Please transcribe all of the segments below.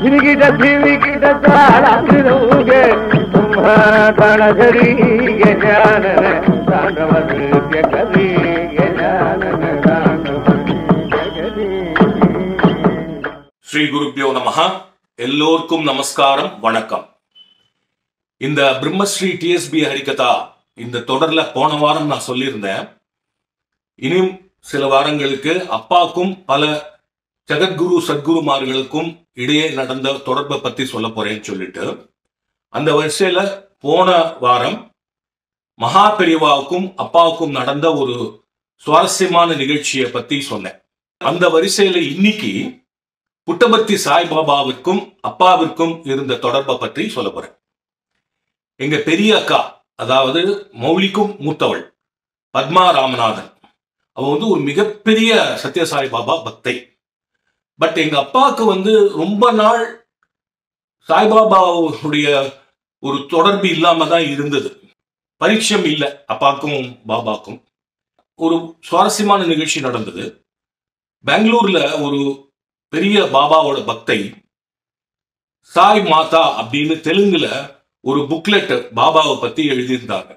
ಗಿರಿಗಿಟ ಗಿರಿಗಿಟ ತಾಳಾಗಿರುವುಗ ತಣಗರಿ ಜ್ಞಾನನ ತಾಂಡವರಿಗೆ ಕರಿ ಜ್ಞಾನನ ஸ்ரீ குருப்யோ நமஹ. எல்லோருக்கும் நமஸ்காரம், வணக்கம். இந்த பிரம்மஸ்ரீ டிஎஸ்பி ஹரிகதா இந்த தொடர்ல போன வாரம் நான் சொல்லியிருந்தேன், இனியும் சில வாரங்களுக்கு அப்பாக்கும் பல ஜெகத்குரு சத்குருமார்களுக்கும் இடையே நடந்த தொடர்பை பத்தி சொல்ல போறேன்னு சொல்லிட்டு, அந்த வரிசையில போன வாரம் மகா பெரியவாவுக்கும் அப்பாவுக்கும் நடந்த ஒரு சுவாரஸ்யமான நிகழ்ச்சியை பத்தி சொன்னேன். அந்த வரிசையில இன்னைக்கு புட்டபர்த்தி சாய்பாபாவிற்கும் அப்பாவிற்கும் இருந்த தொடர்பை பற்றி சொல்ல போறேன். எங்க பெரிய அக்கா, அதாவது மௌலிக்கும் மூத்தவள் பத்மா ராமநாதன், அவ ஒரு மிகப்பெரிய சத்யசாய் பாபா பக்தை. பட் எங்க அப்பாவுக்கு ரொம்ப நாள் சாய்பாபாவுடைய ஒரு தொடர்பு இல்லாம தான் இருந்தது. பரிச்சயம் இல்லை அப்பாக்கும் பாபாக்கும். ஒரு சுவாரஸ்யமான நிகழ்ச்சி நடந்தது. பெங்களூர்ல ஒரு பெரிய பாபாவோட பக்தை சாய் மாதா அப்படின்னு தெலுங்குல ஒரு புக்லெட் பாபாவை பத்தி எழுதியிருந்தாங்க.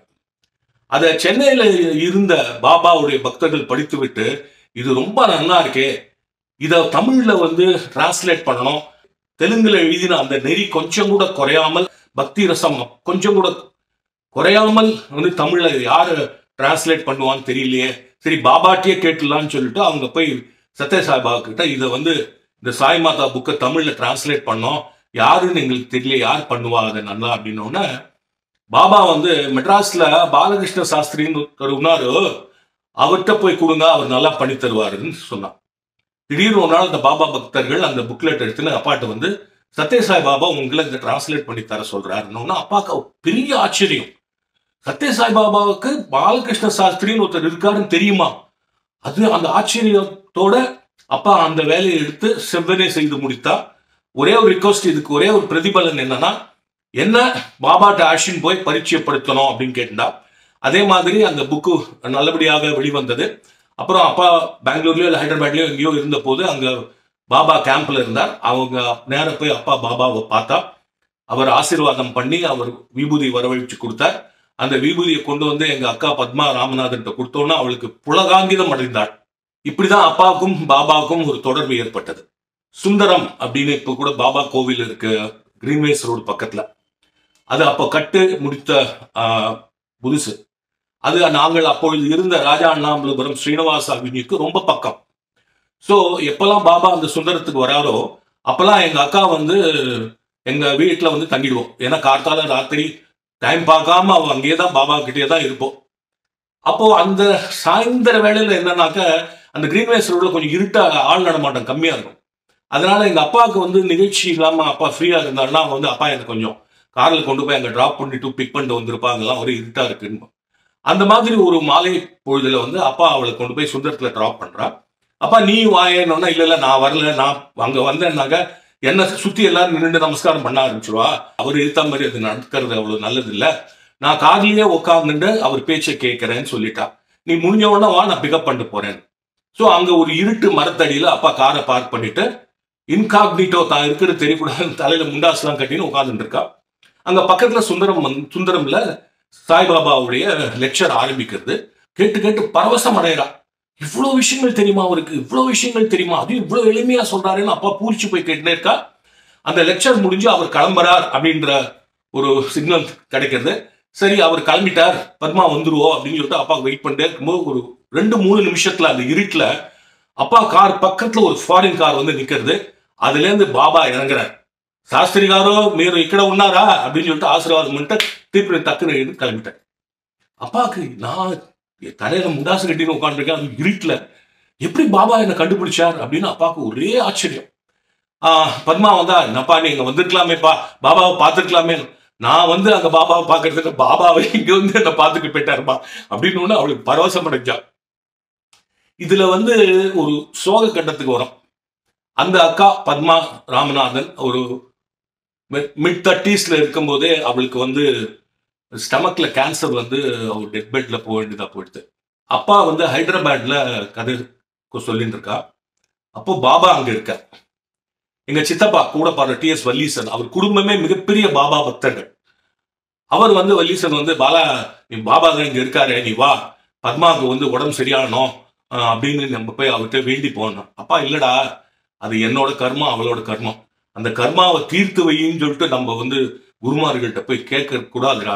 அத சென்னையில இருந்த பாபாவுடைய பக்தர்கள் படித்துவிட்டு, இது ரொம்ப நல்லா இருக்கே, இத தமிழ்ல டிரான்ஸ்லேட் பண்ணணும், தெலுங்குல எழுதின அந்த நெறி கொஞ்சம் கூட குறையாமல், பக்தி ரசம் கொஞ்சம் கூட குறையாமல் தமிழ்ல யாரு டிரான்ஸ்லேட் பண்ணுவான்னு தெரியலையே, சரி பாபாட்டியே கேட்டுலான்னு சொல்லிட்டு அவங்க போய் சத்யசாய்பாபா கிட்ட இதை இந்த சாய் மாதா புக்கை தமிழ்ல டிரான்ஸ்லேட் பண்ணோம், யாருன்னு எங்களுக்கு தெரியல, யார் பண்ணுவா அதை நல்லா அப்படின்னோடனே, பாபா மெட்ராஸ்ல பாலகிருஷ்ண சாஸ்திரின்னு ஒருத்தர், அவர்கிட்ட போய் கொடுங்க, அவர் நல்லா பண்ணி தருவாருன்னு சொன்னான். திடீர்னு ஒரு நாள் அந்த பாபா பக்தர்கள் அந்த புக்லெட் எடுத்துன்னு அப்பாட்ட சத்யசாய் பாபா உங்களை இந்த டிரான்ஸ்லேட் பண்ணி தர சொல்றாருன்னு, அப்பாவுக்கு பெரிய ஆச்சரியம். சத்யசாய் பாபாவுக்கு பாலகிருஷ்ண சாஸ்திரின்னு ஒருத்தர் இருக்காருன்னு தெரியுமா? அது அந்த ஆச்சரியத்தோட அப்பா அந்த வேலையை எடுத்து செவ்வனே செய்து முடித்தா. ஒரே ஒரு ரிக்வஸ்ட், இதுக்கு ஒரே ஒரு பிரதிபலன் என்னன்னா, என்ன பாபாட்ட ஆஷின் போய் பரிச்சயப்படுத்தணும் அப்படின்னு கேட்டா. அதே மாதிரி அந்த புக்கு நல்லபடியாக வெளிவந்தது. அப்புறம் அப்பா பெங்களூர்லயோ இல்லை ஹைதராபாத்லயோ எங்கேயோ இருந்த போது அங்க பாபா கேம்ப்ல இருந்தார். அவங்க நேரம் போய் அப்பா பாபாவை பார்த்தா, அவர் ஆசீர்வாதம் பண்ணி அவர் விபூதி வரவழைச்சு கொடுத்தார். அந்த விபூதியை கொண்டு எங்க அக்கா பத்மா ராமநாதன் கொடுத்தோன்னா அவளுக்கு புலகாங்கிதம் அடைந்தாள். இப்படிதான் அப்பாவுக்கும் பாபாவுக்கும் ஒரு தொடர்பு ஏற்பட்டது. சுந்தரம் அப்படின்னு இப்ப கூட பாபா கோவில் இருக்கு கிரீன்வேஸ் ரோடு பக்கத்துல. அது அப்போ கட்டு முடித்த புதுசு. அது நாங்கள் அப்பொழுது இருந்த ராஜா அண்ணாமலைபுரம் ஸ்ரீனிவாச அவென்யூக்கு ரொம்ப பக்கம். ஸோ எப்பெல்லாம் பாபா அந்த சுந்தரத்துக்கு வராரோ அப்பெல்லாம் எங்க அக்கா எங்க வீட்டுல தங்கிடுவோம். ஏன்னா கார்த்தால ராத்திரி டைம் பார்க்காம அவ அங்கேயே தான் பாபா கிட்டே தான் இருப்போம். அப்போ அந்த சாயந்தர வேளையில என்னன்னாக்க, அந்த கிரீன்வேஸ் ரோட்ல கொஞ்சம் இருட்டா, ஆள் நடமாட்டம் கம்மியா இருக்கும். அதனால எங்க அப்பாவுக்கு நிகழ்ச்சி இல்லாம அப்பா ஃப்ரீயா இருந்தாருன்னா அப்பா எனக்கு கொஞ்சம் கார்ல கொண்டு போய் அங்க டிராப் பண்ணிட்டு பிக் பண்ணிட்டு வந்திருப்பாங்கலாம், ஒரு இருட்டா இருக்குன்னு. அந்த மாதிரி ஒரு மாலை பொழுதுல அப்பா அவளை கொண்டு போய் சுந்தரத்துல டிராப் பண்றா. அப்பா நீ வாயேன்னா, இல்ல இல்ல நான் வரல, நான் அங்க வந்தேன்னாக்க என்ன சுத்தி எல்லாரும் நின்று நமஸ்காரம் பண்ண ஆரம்பிச்சிருவா, அவர் இருத்த மாதிரி அது நடக்கிறது அவ்வளவு நல்லது இல்ல, நான் கார்லயே உட்காந்துட்டு அவர் பேச்சை கேட்கிறேன்னு சொல்லிட்டா. நீ முடிஞ்ச உடனே வா, நான் பிக்கப் பண்ணிட்டு போறேன். ஸோ அங்க ஒரு இருட்டு மரத்தடியில அப்பா காரை பார்க் பண்ணிட்டு இன்காக்னிட்டோ தான் இருக்கிறது தெரியக்கூடாது தலையில முண்டாஸ்லாம் கட்டின்னு உட்காந்துட்டு இருக்கா. அங்க பக்கத்துல சுந்தரம்ல சாய்பாபாவுடைய லெக்சர் ஆரம்பிக்கிறது. கேட்டு கேட்டு பரவசம் அடைகிறா. இவ்வளவு விஷயங்கள் தெரியுமா அவருக்கு, இவ்வளவு விஷயங்கள் தெரியுமா, அதுவும் இவ்வளவு எளிமையா சொல்றாருன்னு அப்பா பூரிச்சு போய் கேட்டுனே இருக்கா. அந்த லெக்சர் முடிஞ்சு அவர் கிளம்புறார் அப்படின்ற ஒரு சிக்னல் கிடைக்கிறது. சரி அவர் கிளம்பிட்டார், பத்மா வந்துருவோம் அப்படின்னு சொல்லிட்டு அப்பா வெயிட் பண்ணிட்டே இருக்கும்போது ஒரு 2-3 நிமிஷத்துல அந்த இருட்டுல அப்பா கார் பக்கத்துல ஒரு ஃபாரின் கார் நிக்கிறது. அதுல இருந்து பாபா இறங்குறார். சாஸ்திரி காரோ మీరు ఇక్కడ ఉన్నారా அப்படின்னு சொல்லிட்டு ஆசீர்வாதம் பண்ணிட்டு திருப்பி டக்குன்னு எடுத்து கிளம்பிட்டார். அப்பாவுக்கு நான் தலையில முண்டாசு கட்டின்னு உட்காந்துருக்கேன், அது இருட்டுல எப்படி பாபா என்னை கண்டுபிடிச்சார் அப்படின்னு அப்பாவுக்கு ஒரே ஆச்சரியம். பத்மா வந்தா, என்னப்பா நீங்க வந்திருக்கலாமேப்பா, பாபாவை பார்த்துருக்கலாமே. நான் அங்க பாபாவை பார்க்கறதுக்கு பாபாவை இங்க என்னை பார்த்துட்டு போயிட்டாருப்பா அப்படின்னு அவளுக்கு பரவசம் அடைஞ்சா. இதுல ஒரு சோக கட்டத்துக்கு வரும். அந்த அக்கா பத்மா ராமநாதன் ஒரு மிட் 30s இருக்கும் போதே அவளுக்கு ஸ்டமக்ல கேன்சர் அவர் டெத் பெட்ல போக வேண்டியதா போயிடுது. அப்பா ஹைதராபாத்ல கதை சொல்லிட்டு இருக்கா. அப்போ பாபா அங்க இருக்க. எங்க சித்தப்பா கூட பாரு டி.எஸ். வல்லீசன், அவர் குடும்பமே மிகப்பெரிய பாபா பக்தர்கள். அவர் வல்லீசன் பாலா நீ பாபா தான் இங்க இருக்காரு, நீ வா, பத்மாவுக்கு உடம்பு சரியானோம் அப்படின்னு நம்ம போய் அவர்கிட்ட வேண்டி போனோம். அப்பா இல்லடா, அது என்னோட கர்மா, அவளோட கர்மா, அந்த கர்மாவை தீர்த்து வையின்னு சொல்லிட்டு நம்ம குருமார்கள்ட்ட போய் கேட்க கூடாதுடா.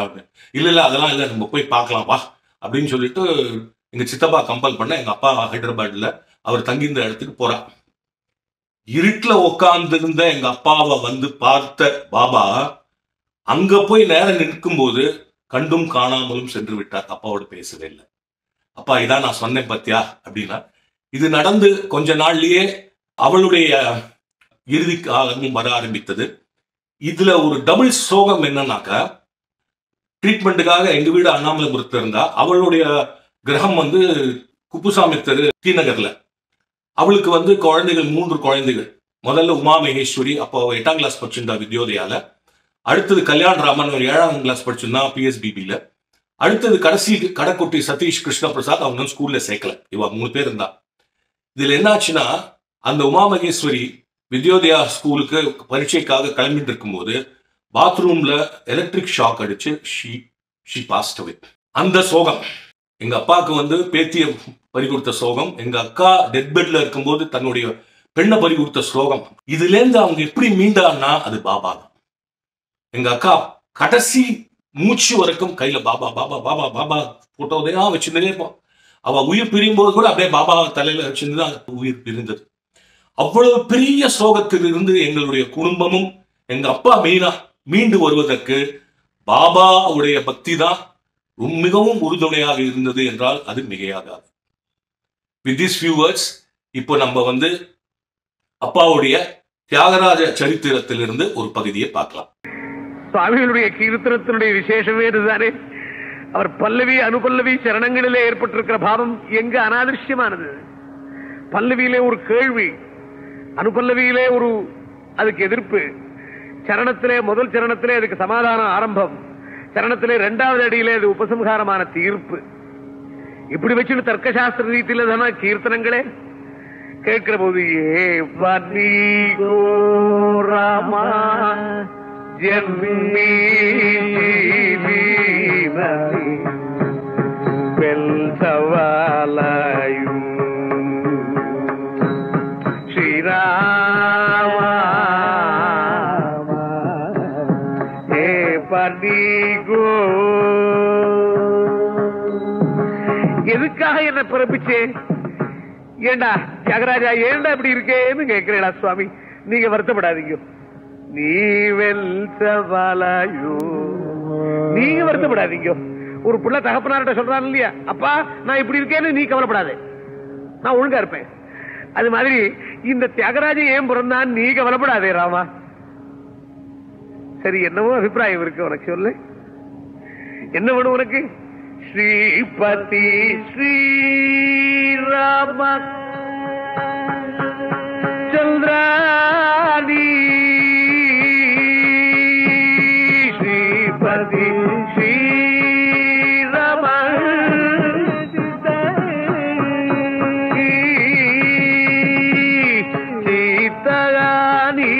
இல்ல அதெல்லாம் இல்லை, நம்ம போய் பார்க்கலாம் வா அப்படின்னு சொல்லிட்டு எங்க சித்தப்பா கம்பல் பண்ண எங்க அப்பா ஹைதராபாத்ல அவர் தங்கியிருந்த இடத்துக்கு போறா. இருட்டுல உட்கார்ந்து இருந்த எங்க அப்பாவை பார்த்த பாபா அங்க போய் நேரம் நிற்கும் போது கண்டும் காணாமலும் சென்று விட்டார். அப்பாவோட பேசவே இல்லை. அப்பா இதான் நான் சொன்னேன் பத்தியா அப்படின்னா, இது நடந்து கொஞ்ச நாள்லயே அவளுடைய இறுதி காலமும் வர ஆரம்பித்தது. இதுல ஒரு டபுள் சோகம் என்னன்னாக்கா, ட்ரீட்மெண்ட்டுக்காக எங்க வீடு அண்ணாமலைபுரத்துல இருந்தா, அவளுடைய கிரகம் குப்புசாமி தெரு டி-நகர்ல. அவளுக்கு குழந்தைகள் 3 குழந்தைகள். முதல்ல உமா மகேஸ்வரி, அப்போ 8ஆம் கிளாஸ் படிச்சிருந்தா வித்யோதயால. அடுத்தது கல்யாண் ராமன், 7ஆம் கிளாஸ் படிச்சிருந்தா PSBB-ல. அடுத்தது கடைசி கடைக்குட்டி சதீஷ் கிருஷ்ண பிரசாத், அவங்க ஸ்கூல்ல சேர்க்கல. இவ 3 பேர் இருந்தா. இதுல என்னாச்சுன்னா, அந்த உமா மகேஸ்வரி வித்யோதயா ஸ்கூலுக்கு பரீட்சைக்காக கிளம்பிட்டு இருக்கும்போது பாத்ரூம்ல எலக்ட்ரிக் ஷாக் அடிச்சு she passed away. அந்த சோகம் எங்க அப்பாவுக்கு பேத்திய பறி கொடுத்த சோகம், எங்க அக்கா டெத் பெட்ல இருக்கும்போது தன்னுடைய பெண்ணை பறி கொடுத்த சோகம். இதுல இருந்து அவங்க எப்படி மீண்டான்னா அது பாபா தான். எங்க அக்கா கடைசி மூச்சு வரைக்கும் கையில பாபா பாபா பாபா பாபா போட்டோதையா வச்சிருந்தே இருப்போம். அவ உயிர் பிரியும் போது கூட அப்படியே பாபா தலையில வச்சிருந்துதான் உயிர் பிரிந்தது. அவ்வளவு பெரிய சோகத்தில் இருந்து எங்களுடைய குடும்பமும் எங்க அப்பா மெயினா மீண்டு வருவதற்கு பாபாவுடைய பக்தி தான் மிகவும் உறுதுணையாக இருந்தது என்றால் அது மிகையாகாது. வித் திஸ் ஃபியூ வேர்ட்ஸ் இப்போ நம்ம அப்பாவுடைய தியாகராஜ சரித்திரத்திலிருந்து ஒரு பகுதியை பார்க்கலாம். சுவாமிகளுடைய கீர்த்தனத்தினுடைய விசேஷமே இதுதானே. அவர் பல்லவி அனுபல்லவி சரணங்களிலே ஏற்பட்டிருக்கிற பாவம் எங்க அனாதிருஷ்யமானது. பல்லவியிலே ஒரு கேள்வி, அனுபல்லவியிலே அதுக்கு எதிர்ப்பு, சரணத்திலே முதல் சரணத்திலே அதுக்கு சமாதானம் ஆரம்பம், சரணத்திலே 2வது அடியிலே அது உபசம்ஹாரமான தீர்ப்பு. இப்படி வச்சுட்டு தர்க்கசாஸ்திர ரீதியில தானே கீர்த்தனங்களே. கேட்கிற போது ஏ வன்னி கோராமா ஜென்மி வெல்சவாலயு ஸ்ரீராம ஏ பர்ணிகோ. எதுக்காக என்ன பிறப்பிச்சே? ஏண்டா தியாகராஜா, ஏண்டா இப்படி இருக்கேன்னு கேட்கிறேடா சுவாமி. நீங்க வருத்தப்படாதீங்க, நீ வெல்சவாலயு, நீங்க வருத்தப்படாதீங்க. ஒரு புள்ள தகப்பனார்ட்ட சொல்றான் இல்லையா, அப்பா நான் இப்படி இருக்கேன்னு நீ கவலைப்படாதே, நான் ஒழுங்கா இருப்பேன். அது மாதிரி இந்த தியாகராஜன் ஏன் பிறந்தான் நீ கவலைப்படாதே ராமா. சரி, என்னவோ அபிப்பிராயம் இருக்கு உனக்கு, சொல்லு என்ன வேணும் உனக்கு? ஸ்ரீபதி ஸ்ரீராம சந்திராணி ஸ்ரீபதி ஸ்ரீராம சீதாராணி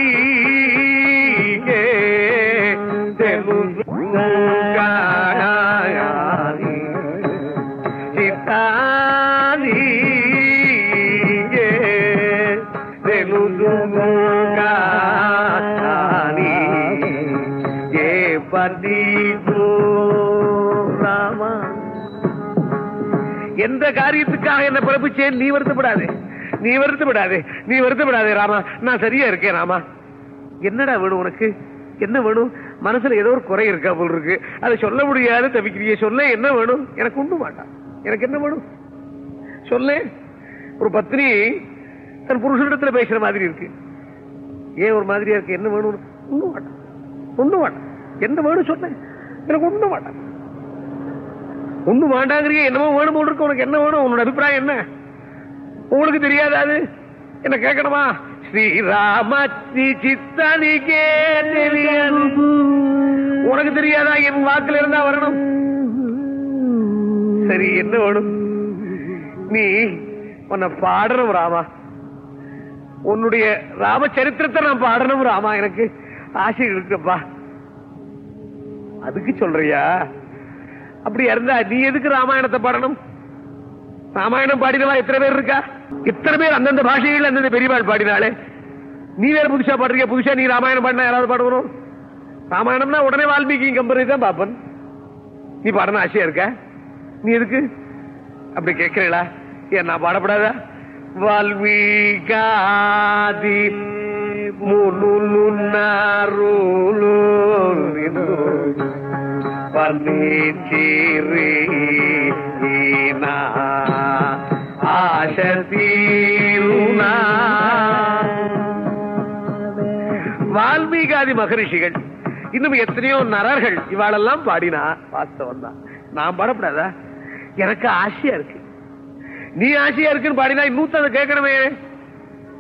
எந்த காரியத்துக்காக என்ன பிறப்பிச்சேன் நீ வருத்தப்படாதே, நீ வருத்தப்படாதே, நீ வருத்தப்படாதே ராமா. நான் சரியா இருக்கேன் ராமா. என்னடா வேணும் உனக்கு? என்ன வேணும்? மனசுல ஏதோ ஒரு குறை இருக்கா போல் இருக்கு, அதை சொல்ல முடியாது தவிக்கிறிய. சொல்ல என்ன வேணும்? எனக்கு ஒண்ணு மாட்டான். எனக்கு என்ன வேணும் சொல்ல? ஒரு பத்னி தன் புருஷனிடத்துல பேசுற மாதிரி இருக்கு. ஏன் ஒரு மாதிரியா இருக்கு? என்ன வேணும்? ஒண்ணு மாட்டான், ஒண்ணு மாட்டான். என்ன வேணும் சொல்ல? எனக்கு ஒண்ணு மாட்டான். ஒண்ணு வேண்டாங்கிறிய, என்னமோ வேணும் போல் இருக்கு. உனக்கு என்ன வேணும்? உன்னோட அபிப்பிராயம் என்ன? உங்களுக்கு தெரியாதாது? என்ன கேட்கணுமா? ஸ்ரீராம சித்தனிக்கே தெரியாது, உனக்கு தெரியாதா? என் வாக்குல இருந்தா வரணும். சரி, என்ன வேணும்? நீ உன்னை பாடணும் ராமா. உன்னுடைய ராமச்சரித்திரத்தை நான் பாடணும் ராமா, எனக்கு ஆசை இருக்குப்பா. அதுக்கு சொல்றியா? அப்படி இருந்தா நீ எதுக்கு ராமாயணத்தை பாடணும்? ராமாயணம் பாடினவா எத்தனை பேர் இருக்கா? எத்தனை பேர் அந்தந்த பாஷைகள் அந்தந்த பெரியவாள் பாடினாலே. நீ வேற புதுசா பாடுறிய? புதுசா நீ ராமாயணம் பாடினா யாராவது பாடுவோம்? ராமாயணம்னா உடனே வால்மீகி கம்பெனி தான் பாப்பன். நீ பாடணும் ஆசையா இருக்க? நீ எதுக்கு அப்படி கேட்கிறீங்களா? ஏன் நான் பாடப்படாதா? வால்மீகாதி முனுன்னாருலு பர்ணீச்சீரீ ஆசதீருனா. வால்மீகாதி மகரிஷிகள் இன்னும் எத்தனையோ நரர்கள் இவாளெல்லாம் பாடினா வாஸ்தவம் தான். நான் பாடப்படாதா? எனக்கு ஆசையா இருக்கு. நீ ஆசையா இருக்குன்னு பாடினா இன்னும் அதை கேட்கணுமே.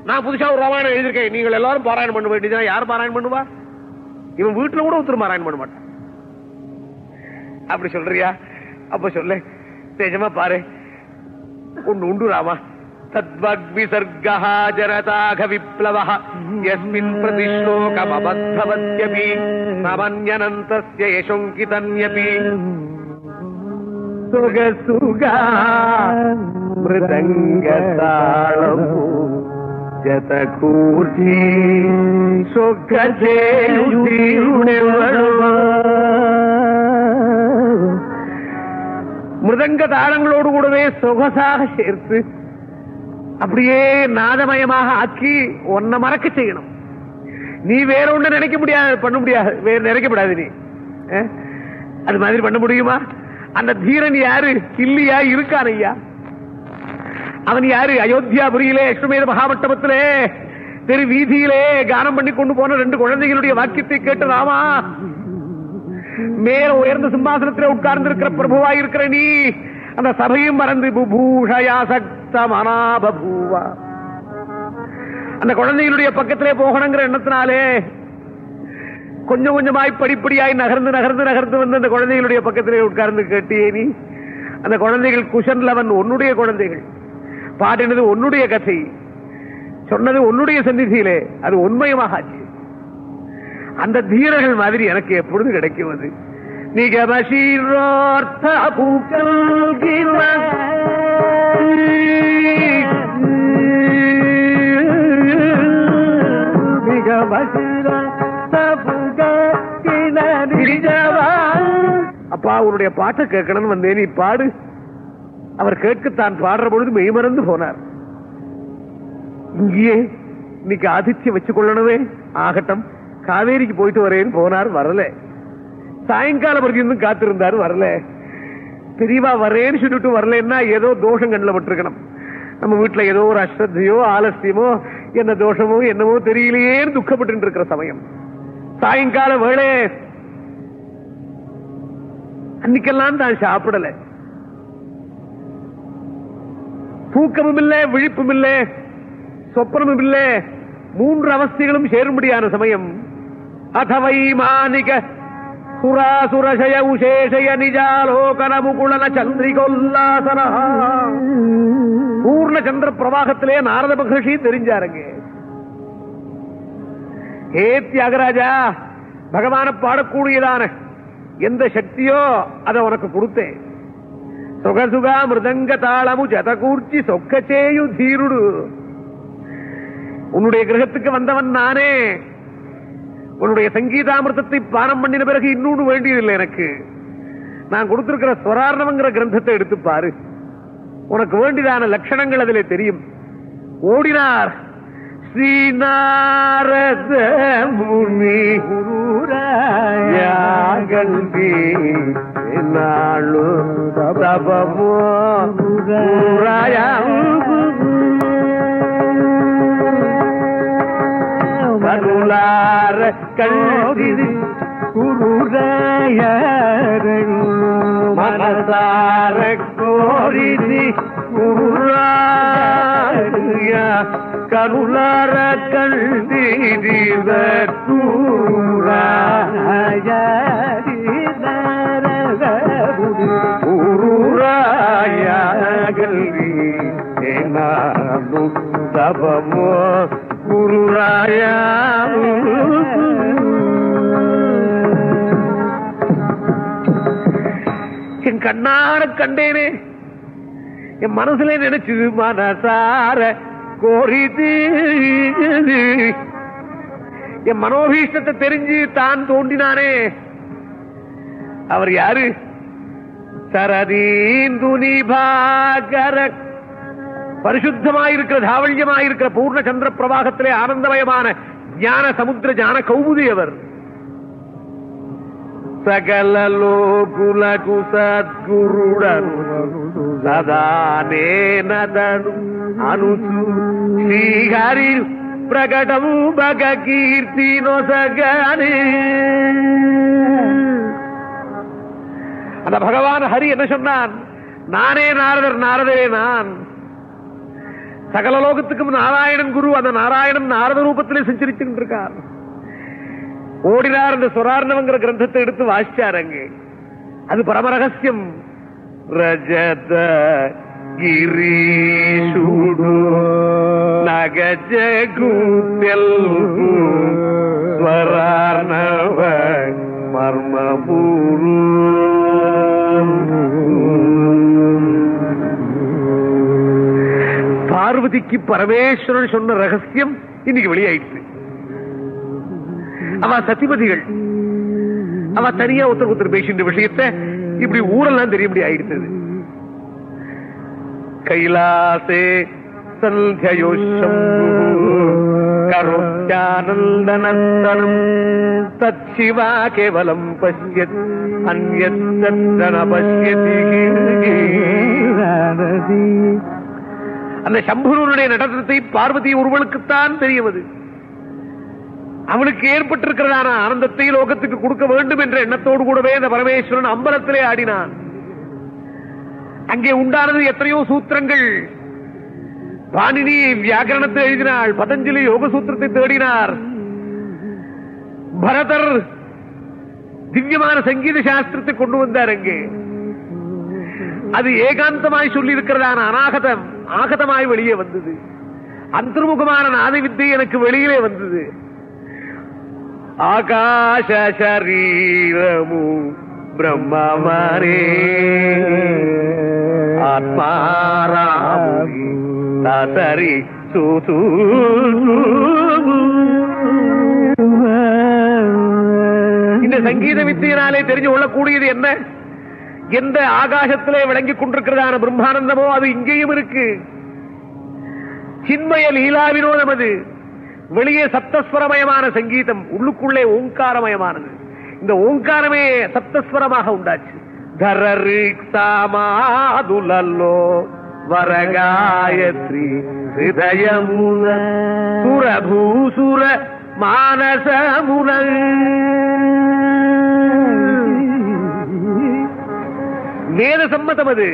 நான் புதுசா ஒரு ராமாயணம் எழுதிருக்கேன், நீங்கள் எல்லாரும் பாராயணம் பண்ண வேண்டியதுதான். யார் பாராயணம் பண்ணுவா? இவன் வீட்டுல கூட ஒருத்தர் பாராயணம் பண்ண மாட்டான். அப்படி சொல்றியா? அப்ப சொல்லு, நிஜமா பாரு. ஒன்னு உண்டு ராமா. தத்வக்விசர்கா ஜனதாக விப்ளவः யஸ்மின் பிரதிஷ்லோகமபத்தவத்யபி நமன்யனந்தஸ்ய யசங்கிதன்யபி சுகசுகா மிருதங்கதாளம் ஜதகூர்த்தி சொக்கஜேயுதிருணெவளோ. மிருதங்க தாளங்களோடு கூடவே சொகசாக சேர்த்து அப்படியே நாதமயமாக ஆக்கி ஒன்ன மறக்க செய்யணும். நீ வேற ஒண்ணு நினைக்க முடியாது, பண்ண முடியாது, வேற நினைக்கப்படாது. நீ அது மாதிரி பண்ண முடியுமா? அந்த தீரன் யாரு? கில்லியா இருக்கான் ஐயா. அவன் யாரு? அயோத்தியாபுரியிலே அஸ்வமேத மகாமண்டபத்திலே தெரு வீதியிலே கானம் பண்ணி கொண்டு போன 2 குழந்தைகளுடைய வாக்கியத்தை கேட்டு ராமா, மேல உயர்ந்த சிம்மாசனத்திலே உட்கார்ந்து இருக்கிற பிரபுவாய் இருக்கிற நீ அந்த சபையும் மறந்து புபூஷயா சக்தமனாபூவா அந்த குழந்தைகளுடைய பக்கத்திலே போகணுங்கிற எண்ணத்தினாலே கொஞ்சம் கொஞ்சமாய் படிப்படியாய் நகர்ந்து நகர்ந்து நகர்ந்து வந்து அந்த குழந்தைகளுடைய பக்கத்திலே உட்கார்ந்து கேட்டியே நீ. அந்த குழந்தைகள் குஷன்லவன் உன்னுடைய குழந்தைகள், பாடினது உன்னுடைய கதை, சொன்னது உன்னுடைய சந்நிதியிலே, அது உண்மையமாக ஆச்சு. அந்த தீரர்கள் மாதிரி எனக்கு எப்பொழுது கிடைக்கும்? அது நிகமசீரோர்த்த பூக்கள் அப்பா அவருடைய பாட்டை கேட்கணும்னு வந்தேன், நீ பாடு. அவர் கேட்கத்தான் பாடுற பொழுது மெய்மறந்து போனார். இங்கேயே இன்னைக்கு ஆதித்யம் வச்சு கொள்ளணுமே, ஆகட்டும் காவேரிக்கு போயிட்டு வரேன்னு போனார், வரல. சாயங்காலம் வரைக்கும் காத்திருந்தாரு, வரல. பெரியவா வரேன்னு சொல்லிட்டு வரலன்னா ஏதோ தோஷம் கண்ணில் பட்டிருக்கணும். நம்ம வீட்டுல ஏதோ ஒரு அஸ்ரத்தையோ ஆலசியமோ என்ன தோஷமோ என்னமோ தெரியலையே துக்கப்பட்டு இருக்கிற சமயம் சாயங்கால வேளை. அன்னைக்கெல்லாம் தான் சாப்பிடல, தூக்கமும் இல்லை, விழிப்பும் இல்லை, சொப்பனமும் இல்லை, 3 அவஸ்தைகளும் சேரும்படியான சமயம். அதவை மானிக சுராசுரசய உசேஷய நிஜாலோகன முகுளன சந்திரிகோல்லாசன பூர்ண சந்திர பிரவாகத்திலே நாரத மகர்ஷி தெரிஞ்சாருங்க. ஹே தியாகராஜா, பகவான பாடக்கூடியதான எந்த சக்தியோ அதை உனக்கு கொடுத்தேன். சுகசுகா மிருதங்க தாளமு ஜதகூர்ச்சி சொக்கச்சேயு தீருடு. உன்னுடைய கிரகத்துக்கு வந்தவன் நானே. உன்னுடைய சங்கீதாமிர்தத்தை பானம் பண்ணின பிறகு இன்னொன்று வேண்டியதில்லை எனக்கு. நான் கொடுத்திருக்கிற ஸ்வரார்ணவங்கிற கிரந்தத்தை எடுத்து பாரு, உனக்கு வேண்டியதான லட்சணங்கள் அதிலே தெரியும். ஓடினார் ஸ்ரீநாரத முனி குருராயகல்வி நாளு தபமோ கருளார கல்வி குருராயர்கள் மனசார கோரிதி குருராய கருளார கல்வி குருராய கல்வி தபமோ கண்ணார கண்டேனே, என் மனசுல நினைச்சு மனசார கோரிது, என் மனோபீஷ்டத்தை தெரிஞ்சு தான் தோண்டினானே. அவர் யாரு? சரதீந்துனி பாகர, பரிசுத்தமாயிருக்கிற தாவல்யமாயிருக்கிற பூர்ண சந்திர பிரவாகத்திலே ஆனந்தமயமான ஞான சமுத்திர ஞான கௌமுதி அவர். சகல லோகுல குசத்குருடன் சதானேனதனு அனுசு ஸ்ரீஹரி பிரகடம் பக கீர்த்தி நொசகனே. அந்த பகவான் ஹரி என்ன சொன்னான்? நானே நாரதர், நாரதரே நான். சகல லோகத்துக்கும் நாராயணன் குரு. அந்த நாராயணன் நாரத ரூபத்திலே சஞ்சரிச்சுட்டு இருக்கார். ஓடினார். அந்த சுரார்ணவங்கிற கிரந்தத்தை எடுத்து வாசிச்சார். அங்கே அது பரம ரகசியம். ரஜத கிரீஷுடு நகஜகுதெல் ஸ்வரார்ணவ மர்மபூரு. பார்வதிக்கு பரமேஸ்வரன் சொன்ன ரகசியம் இன்னைக்கு வெளியாயிடுச்சு. அவ சத்திமதிகள், அவ தனியா ஒருத்தர் பேசின்ற விஷயத்தை இப்படி ஊரெல்லாம் தெரியும்படி ஆயிடுச்சது. கைலாசே சந்தியோஷம் கரோத்யானந்தனந்தனம் தச்சிவா கேவலம் பஷ்யத் அன்யத்தன பஷ்யதி. அந்த சம்புனுடைய நடனத்தை பார்வதி ஒருவனுக்குத்தான் தெரியுவது. அவனுக்கு ஏற்பட்டிருக்கிறதான ஆனந்தத்தை லோகத்துக்கு கொடுக்க வேண்டும் என்ற எண்ணத்தோடு கூடவே அந்த பரமேஸ்வரன் அம்பலத்திலே ஆடினான். அங்கே உண்டானது எத்தனையோ சூத்திரங்கள். பாணினி வியாக்கரணத்தை எழுதினாள், பதஞ்சலி யோக சூத்திரத்தை தேடினார், பரதர் திவ்யமான சங்கீத சாஸ்திரத்தை கொண்டு வந்தார். அங்கே அது ஏகாந்தமாய் சொல்லி இருக்கிறதான அநாகதம் ஆகதமாய் வெளியே வந்தது. அந்தர்முகமான நாத வித்தை எனக்கு வெளியிலே வந்தது. ஆகாஷ சரீரமு பிரம்மமரே ஆத்மாராமி தாசரி சூது. இந்த சங்கீத வித்தையினாலே தெரிஞ்சு கொள்ளக்கூடியது என்ன? எந்த ஆகாசத்திலே விளங்கிக் கொண்டிருக்கிறதான பிரம்மானந்தமோ அது இங்கேயும் இருக்கு. சின்மய லீலா வினோதம் அது. வெளியே சப்தஸ்வரமயமான சங்கீதம், உள்ளுக்குள்ளே ஓங்காரமயமானது. இந்த ஓங்காரமே சப்தஸ்வரமாக உண்டாச்சு. தரரிக்ஸாமாதுலல்லோ வரகாயத்ரி ஹிருதயமுல சுரபூசுர மானசமுல. வேத சம்மதம் அது.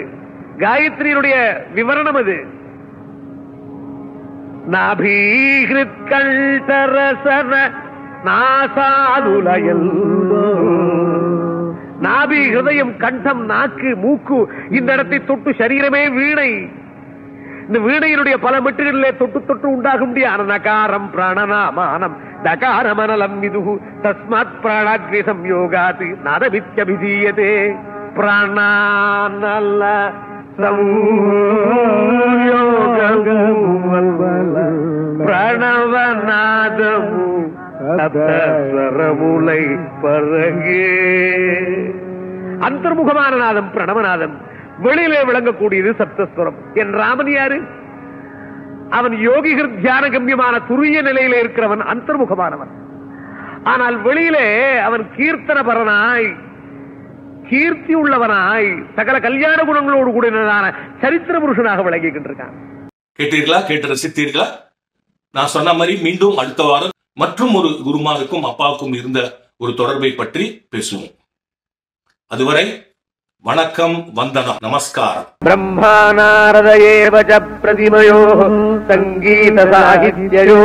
காயத்ரியினுடைய விவரணம் அது. நாபீஹ்ருத்கண்டரசன நாசாதுலயல். நாபி, ஹிருதயம், கண்டம், நாக்கு, மூக்கு, இந்த இடத்தை தொட்டு சரீரமே வீணை. இந்த வீணையினுடைய பல மெட்டுகளிலே தொட்டு தொட்டு உண்டாக முடியாது. நகாரம் பிராணநாமானம் தகாரமனலம் விதுஹு தஸ்மாத் பிராணாக்னி சம்யோகாத் நாதமித்யபிதீயதே. பிராணானல பிரணவநாதமு சப்தஸ்வரமுலை பரங்கே. அந்தர்முகமான நாதம் பிரணவநாதம், வெளியிலே விளங்கக்கூடியது சப்தஸ்வரம். என் ராமன் யாரு? அவன் யோகிகர் தியான கம்பியமான துரிய நிலையிலே இருக்கிறவன், அந்தர்முகமானவன். ஆனால் வெளியிலே அவன் கீர்த்தன பரனாய், கீர்த்தி உள்ளவனாய், சகல கல்யாண குணங்களோடு கூடியதான சரித்திர புருஷனாக விளங்கிக்கின்றிருக்கான். கேட்டீர்களா? கேட்டு ரசித்தீர்களா? நான் சொன்ன மாதிரி மீண்டும் அடுத்த வாரம் மற்றும் ஒரு குருமாருக்கும் அப்பாவுக்கும் இருந்த ஒரு தொடர்பை பற்றி பேசுவோம். அதுவரை வணக்கம், வந்தனம், நமஸ்காரம். பிரம்மா நாரத ஏவ ச பிரதிமயோ சங்கீத சாகித்யயோ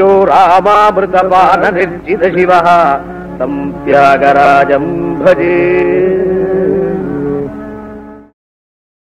யோ ராமாமிருதபான நிர்ஜித சிவः தம் தியாகராஜம் பஜே.